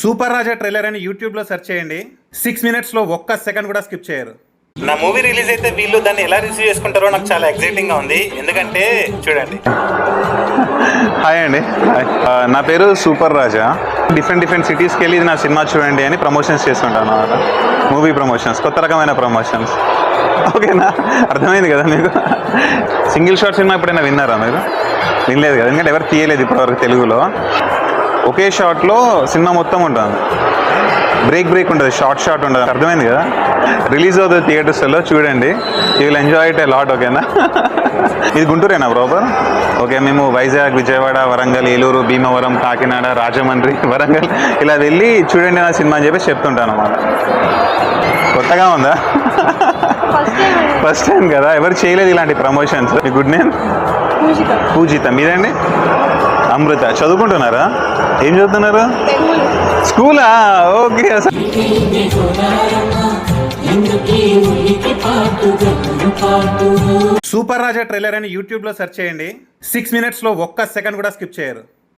Super రాజా trailer అని యూట్యూబ్లో search చేయండి. 6 minutesలో ఒక్క సెకండ్ కూడా స్కిప్ చేయరు. నా మూవీ రిలీజ్ అయితే వీళ్ళు దాన్ని ఎలా రిసీవ్ చేసుకుంటారో నాకు చాలా ఎక్సైటింగ్గా ఉంది. ఎందుకంటే చూడండి. హాయ్ అండి, నా పేరు సూపర్ రాజా. డిఫరెంట్ సిటీస్కి వెళ్ళి నా సినిమా చూడండి అని ప్రమోషన్స్ చేస్తుంటాను అన్నమాట. మూవీ ప్రమోషన్స్, కొత్త రకమైన ప్రమోషన్స్. ఓకేనా, అర్థమైంది కదా మీకు? సింగిల్ షాట్ సినిమా ఎప్పుడైనా విన్నారా మీరు? వినలేదు కదా, ఎందుకంటే ఎవరు తీయలేదు ఇప్పటివరకు తెలుగులో. ఒకే షాట్లో సినిమా మొత్తం ఉంటుంది, బ్రేక్ ఉంటుంది, షార్ట్ ఉంటుంది. అర్థమైంది కదా? రిలీజ్ అవుతుంది థియేటర్స్లో, చూడండి. You will enjoy it a lot. ఓకేనా? ఇది గుంటూరేనా ప్రాపర్? ఓకే, మేము వైజాగ్, విజయవాడ, వరంగల్, ఏలూరు, భీమవరం, కాకినాడ, రాజమండ్రి, వరంగల్ ఇలా వెళ్ళి చూడండి నా సినిమా అని చెప్పి చెప్తుంటాను అన్నమాట. కొత్తగా ఉందా? ఫస్ట్ టైం కదా, ఎవరు చేయలేదు ఇలాంటి ప్రమోషన్స్. మీ గుడ్ నేమ్? పూజిత. మీదండి? అమృత. చదువుకుంటున్నారా? ఏం చదువుతున్నారు? స్కూలా? ఓకే. సూపర్ రాజా ట్రైలర్ అని యూట్యూబ్లో సెర్చ్ చేయండి. 6 minutesలో ఒక్క సెకండ్ కూడా స్కిప్ చేయరు.